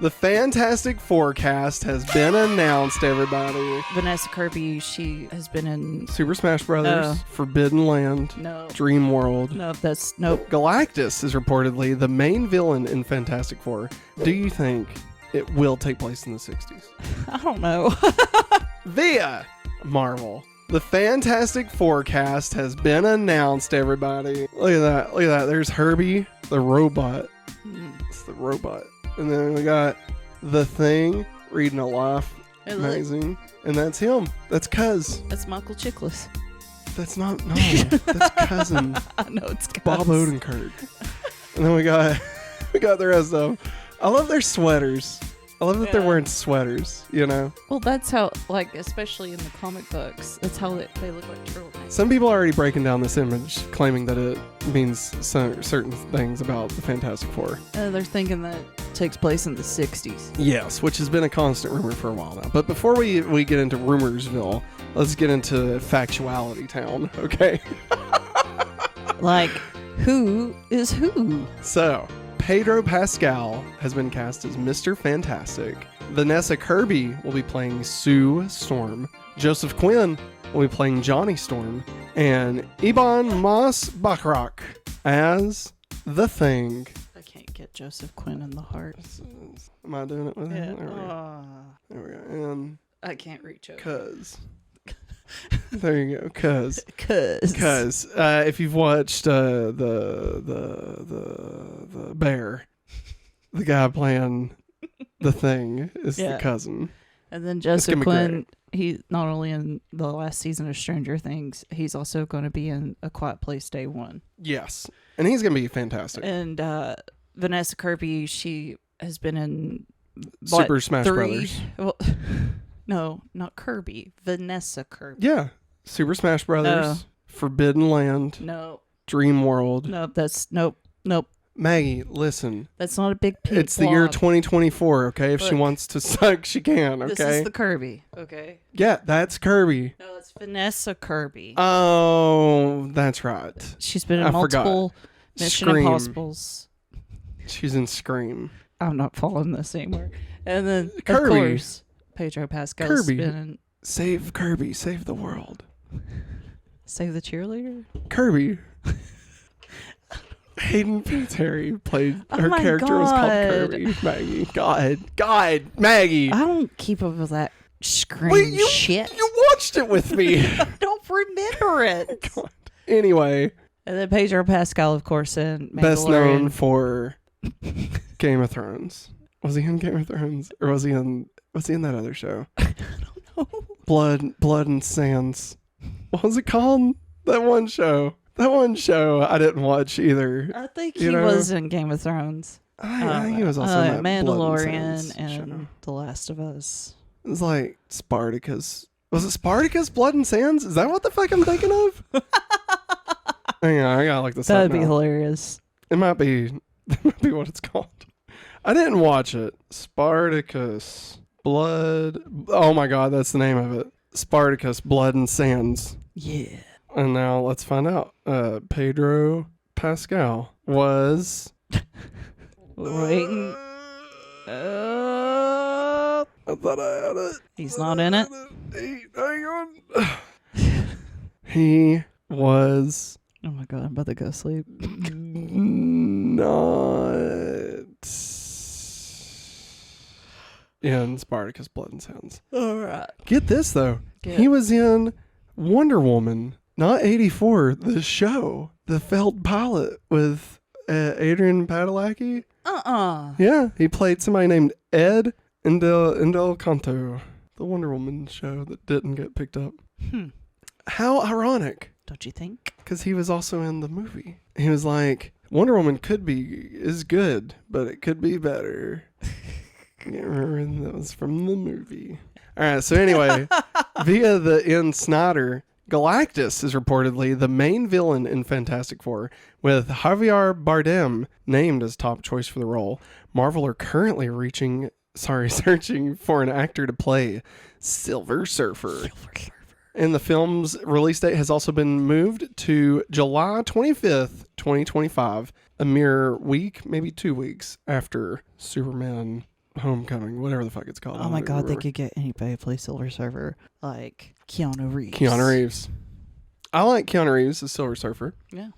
The Fantastic Forecast has been announced, everybody. Vanessa Kirby, she has been in... Super Smash Brothers, Forbidden Land, Dream World. Nope. Galactus is reportedly the main villain in Fantastic Four. Do you think it will take place in the 60s? I don't know. Via Marvel. The Fantastic Forecast has been announced, everybody. Look at that. Look at that. There's Herbie, the robot. It's the robot. And then we got The Thing reading a Life magazine. And that's him. That's Cuz. That's Michael Chiklis. That's not, no. That's Cousin. I know it's Cuz. Bob Odenkirk. And then we got the rest of them. I love their sweaters. I love that they're wearing sweaters, you know? Well, that's how, like, especially in the comic books, that's how they look like turtlenecks. Some people are already breaking down this image, claiming that it means certain things about the Fantastic Four. They're thinking that it takes place in the 60s. Yes, which has been a constant rumor for a while now. But before we get into Rumorsville, let's get into Factuality Town, okay? Like, who is who? So... Pedro Pascal has been cast as Mr. Fantastic. Vanessa Kirby will be playing Sue Storm. Joseph Quinn will be playing Johnny Storm. And Ebon Moss-Bachrach as The Thing. I can't get Joseph Quinn in the heart. Am I doing it with him? Yeah. There we go. And I can't reach over. Cuz. There you go, Cuz. Cuz. If you've watched the bear, the guy playing The Thing is the cousin. And then Joseph Quinn, he's not only in the last season of Stranger Things, he's also going to be in A Quiet Place Day 1. Yes, and he's going to be fantastic. And Vanessa Kirby, she has been in Super Smash Brothers. Well, no, not Kirby. Vanessa Kirby. Yeah. Super Smash Brothers. Forbidden Land. No. Dream World. Nope. Maggie, listen. That's not a big pig It's the year 2024, okay? If she wants to suck, she can, okay? This is the Kirby, okay? Yeah, that's Kirby. No, it's Vanessa Kirby. Oh, that's right. She's been in multiple Mission Impossibles. She's in Scream. I'm not following this anymore. And then, Kirby. Of course, Pedro Pascal's been in... Save Kirby, save the world. Save the cheerleader? Kirby. Hayden Panettiere played, her character was called Kirby. Maggie. God, Maggie. I don't keep up with that Scream shit. You watched it with me. I don't remember it. God. Anyway. And then Pedro Pascal, of course, in Mandalorian. Best known for Game of Thrones. Was he in Game of Thrones? Or was he in that other show? I don't know. Blood and Sands. What was it called? That one show I didn't watch either. I think he was in Game of Thrones. I think he was also in that Mandalorian and The Last of Us. It was like Spartacus. Was it Spartacus, Blood and Sands? Is that what the fuck I'm thinking of? Hang on, I gotta look this up. That'd be hilarious. That might be what it's called. I didn't watch it. Spartacus, Blood. Oh my God, that's the name of it. Spartacus, Blood and Sands. Yeah. And now let's find out. Pedro Pascal was... Waiting. I thought I had it. He's not in it? Hang on. He was... Oh my God, I'm about to go sleep. Not... in Spartacus, Blood and Sands. All right. Get this, though. He was in Wonder Woman, not 84, the show, the failed pilot with Adrian Padalecki. Yeah, he played somebody named Ed Indel Canto, the Wonder Woman show that didn't get picked up. How ironic. Don't you think? Because he was also in the movie. He was like, Wonder Woman is good, but it could be better. I can't remember, that was from the movie. All right, so anyway, via the N. Snyder, Galactus is reportedly the main villain in Fantastic Four, with Javier Bardem named as top choice for the role. Marvel are currently searching for an actor to play Silver Surfer. And the film's release date has also been moved to July 25th, 2025, a mere week, maybe 2 weeks after Superman Homecoming, whatever the fuck it's called. Oh my god, they could get anybody to play Silver Surfer, like Keanu Reeves. Keanu Reeves. I like Keanu Reeves as Silver Surfer. Yeah.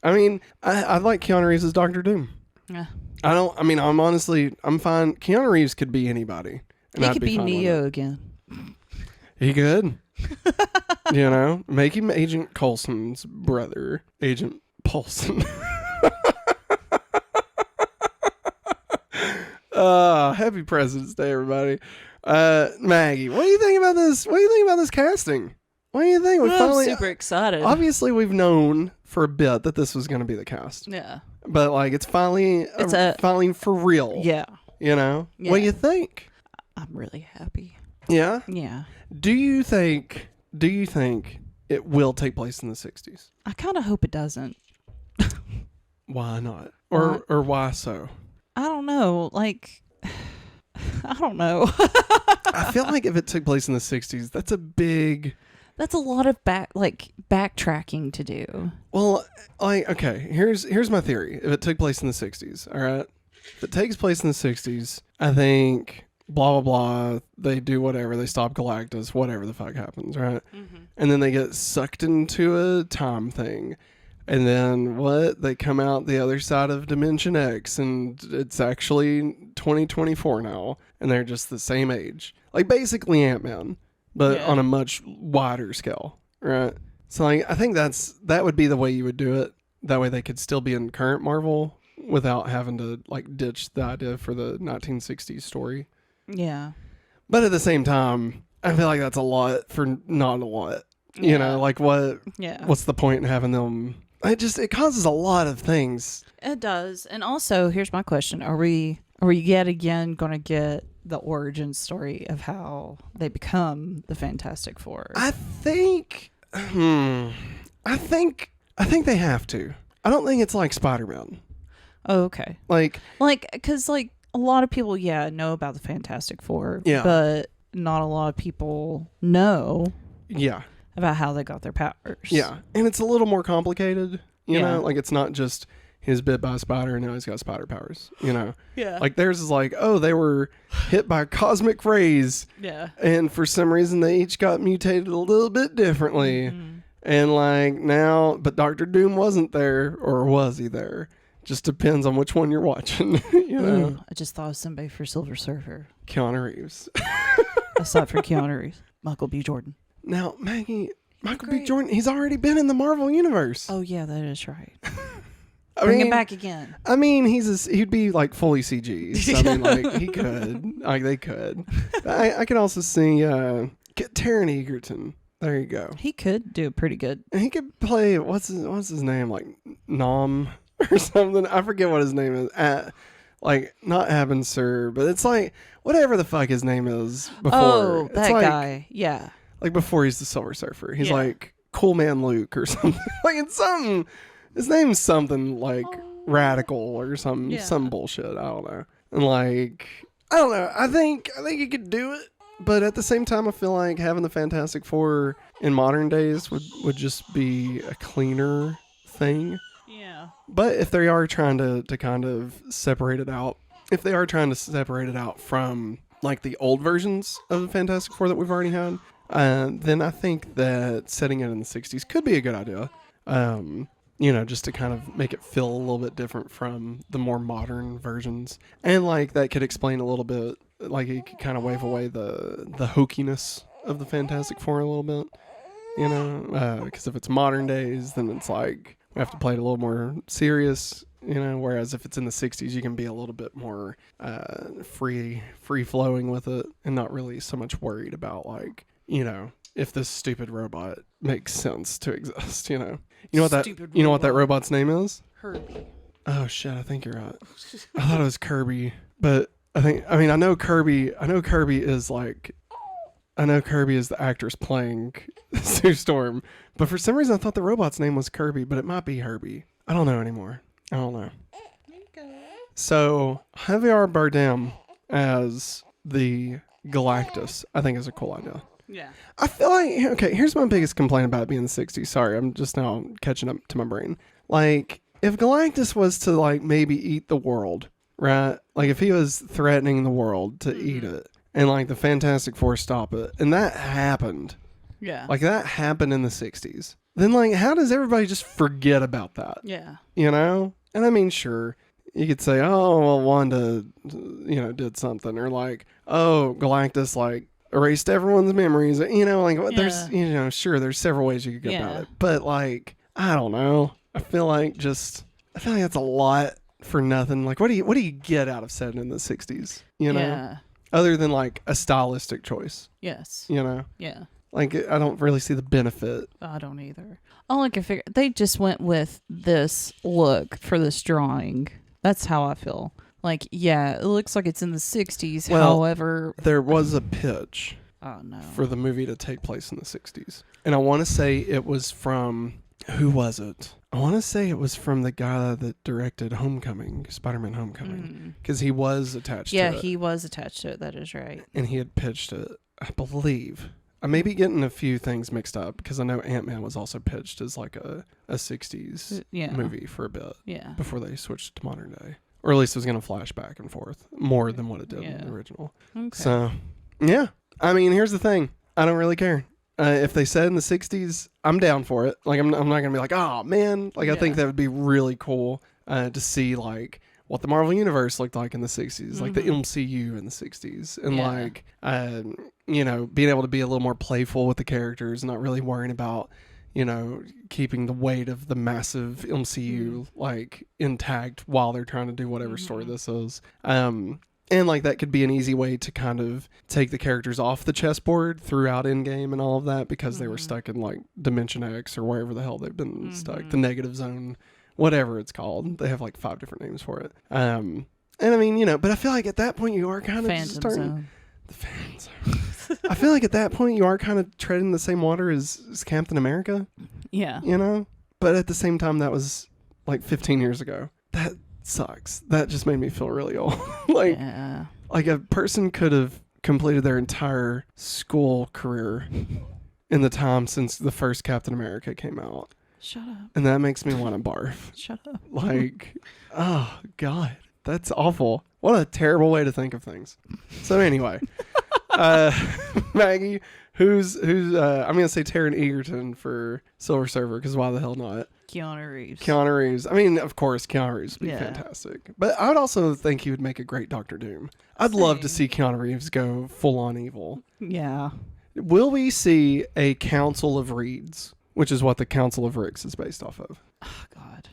I mean, I like Keanu Reeves as Doctor Doom. Yeah. I'm fine. Keanu Reeves could be anybody. And He I'd could be Neo again. He could. You know, make him Agent Coulson's brother, Agent Paulson. Happy President's Day, everybody. Maggie, what do you think about this? What do you think about this casting? What do you think? I'm super excited. Obviously, we've known for a bit that this was going to be the cast. Yeah. But like, it's finally for real. Yeah. You know? Yeah. What do you think? I'm really happy. Yeah? Yeah. Do you think it will take place in the 60s? I kind of hope it doesn't. Why not? Or why so? I don't know. Like, I don't know. I feel like if it took place in the 60s, that's a lot of backtracking to do. Well, like, okay, here's my theory. If it took place in the 60s, all right? If it takes place in the 60s, I think blah, blah, blah, they do whatever. They stop Galactus, whatever the fuck happens, right? Mm-hmm. And then they get sucked into a time thing. And then they come out the other side of Dimension X, and it's actually 2024 now, and they're just the same age. Like, basically Ant-Man, but on a much wider scale, right? So, like, I think that would be the way you would do it. That way they could still be in current Marvel without having to, like, ditch the idea for the 1960s story. Yeah. But at the same time, I feel like that's a lot for not a lot. Yeah. You know, like, what's the point in having them... It causes a lot of things. It does. And also, here's my question. Are we yet again going to get the origin story of how they become the Fantastic Four? I think they have to. I don't think it's like Spider-Man. Oh, okay. Because a lot of people, know about the Fantastic Four. Yeah. But not a lot of people know. Yeah. About how they got their powers. Yeah. And it's a little more complicated, you know? Like, it's not just he's bit by a spider and now he's got spider powers, you know? Yeah. Like, theirs is like, oh, they were hit by cosmic rays. Yeah. And for some reason, they each got mutated a little bit differently. Mm-hmm. And, like, now, but Dr. Doom wasn't there, or was he there? Just depends on which one you're watching, you know? Ooh, I just thought of somebody for Silver Surfer. Keanu Reeves. I saw it for Keanu Reeves. Michael B. Jordan. Now, Maggie, Michael B. Jordan, he's already been in the Marvel Universe. Oh, yeah, that is right. Bring him back again. I mean, he'd be like fully CG. So, I mean, like, he could. Like, they could. I can also see Taron Egerton. There you go. He could do pretty good. And he could play, what's his name? Like, Nom or something. I forget what his name is. Like, not Abin Sur, but it's like, whatever the fuck his name is before. Oh, that guy. Yeah. Like, before he's the Silver Surfer. He's like Cool Man Luke or something. Like, it's something. His name's something like Radical or some bullshit. I don't know. And like, I don't know. I think he could do it. But at the same time, I feel like having the Fantastic Four in modern days would just be a cleaner thing. Yeah. But if they are trying to kind of separate it out, from like the old versions of the Fantastic Four that we've already had, then I think that setting it in the 60s could be a good idea. You know, just to kind of make it feel a little bit different from the more modern versions. And like that could explain a little bit, like it could kind of wave away the hokiness of the Fantastic Four a little bit, you know, because if it's modern days, then it's like we have to play it a little more serious, you know, whereas if it's in the 60s, you can be a little bit more free flowing with it and not really so much worried about, like, you know, if this stupid robot makes sense to exist, you know. You know what that robot's name is? Herbie. Oh shit, I think you're right. I thought it was Kirby, but I know Kirby is the actress playing Sue Storm, but for some reason I thought the robot's name was Kirby, but it might be Herbie. I don't know anymore. I don't know. So Javier Bardem as the Galactus, I think, is a cool idea. Yeah. I feel like, okay, here's my biggest complaint about it being the 60s. Sorry, I'm just now catching up to my brain. Like, if Galactus was to, like, maybe eat the world, right? Like if he was threatening the world to eat it, and like the Fantastic Four stop it, and that happened, like that happened in the 60s, then like how does everybody just forget about that? Yeah. You know? And I mean, sure, you could say, oh, well, Wanda, did something, or like, oh, Galactus, like, erased everyone's memories. You know, like, there's, sure, there's several ways you could go about it. But, like, I don't know. I feel like that's a lot for nothing. Like, what do you get out of setting in the 60s? You know? Yeah. Other than, like, a stylistic choice. Yes. You know? Yeah. Like, I don't really see the benefit. I don't either. All I can figure, they just went with this look for this drawing. That's how I feel. Like, yeah, it looks like it's in the 60s. Well, however, there was a pitch for the movie to take place in the 60s. And I want to say it was from, who was it? I want to say it was from the guy that directed Spider-Man Homecoming. Because he was attached to it. Yeah, he was attached to it. That is right. And he had pitched it, I believe. I may be getting a few things mixed up because I know Ant-Man was also pitched as like a 60s movie for a bit before they switched to modern day. Or at least it was going to flash back and forth more than what it did in the original. Okay. So, yeah. I mean, here's the thing. I don't really care. If they said in the 60s, I'm down for it. Like, I'm not going to be like, oh, man. Like, I think that would be really cool to see, like, what the Marvel Universe looked like in the 60s, like the MCU in the 60s. And, like, being able to be a little more playful with the characters, not really worrying about, keeping the weight of the massive MCU, like, intact while they're trying to do whatever story this is. And, like, that could be an easy way to kind of take the characters off the chessboard throughout Endgame and all of that because they were stuck in, like, Dimension X or wherever the hell they've been stuck, the negative zone, whatever it's called. They have, like, 5 different names for it. And, I mean, but I feel like at that point you are kind of starting... The fan zone. I feel like at that point you are kind of treading the same water as Captain America. Yeah. But at the same time, that was, like, 15 years ago. That sucks. That just made me feel really old. Like a person could have completed their entire school career in the time since the first Captain America came out. Shut up. And that makes me want to barf. Shut up. Like, oh God, that's awful. What a terrible way to think of things. So anyway, Maggie, who's I'm gonna say Taron Egerton for Silver Surfer because why the hell not? Keanu Reeves. I mean, of course, Keanu Reeves would be fantastic. But I would also think he would make a great Dr. Doom. I'd love to see Keanu Reeves go full on evil. Yeah. Will we see a Council of Reeds, which is what the Council of Ricks is based off of? Oh God.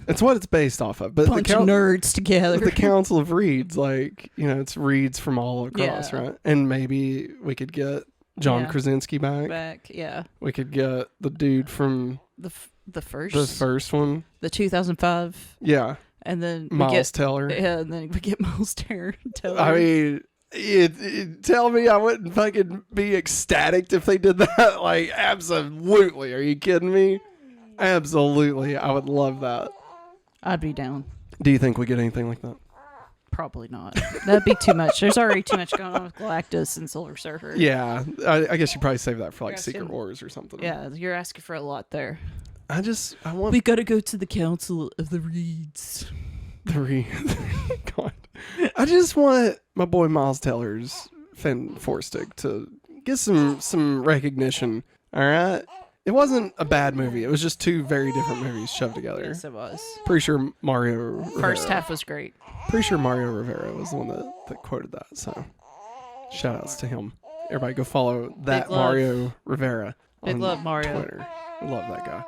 It's what it's based off of. But bunch of nerds together. The Council of Reeds, like, it's Reeds from all across, right? And maybe we could get John Krasinski back. We could get the dude from the first one, the 2005. Yeah, and then Miles Teller. Yeah, and then we get Miles Teller. I mean, tell me I wouldn't fucking be ecstatic if they did that. Like, absolutely. Are you kidding me? Absolutely. I would love that. I'd be down. Do you think we get anything like that? Probably not. That'd be too much. There's already too much going on with Galactus and Silver Surfer. Yeah. I guess you probably save that for like Secret Wars or something. Yeah, you're asking for a lot there. We gotta go to the Council of the Reeds. God. I just want my boy Miles Teller's Fantastic to get some recognition. All right. It wasn't a bad movie. It was just 2 very different movies shoved together. Yes, it was. Pretty sure Mario Rivera. First half was great. Pretty sure Mario Rivera was the one that quoted that. So, shout outs to him. Everybody go follow that Mario Rivera on Big love, Mario. Twitter. I love that guy.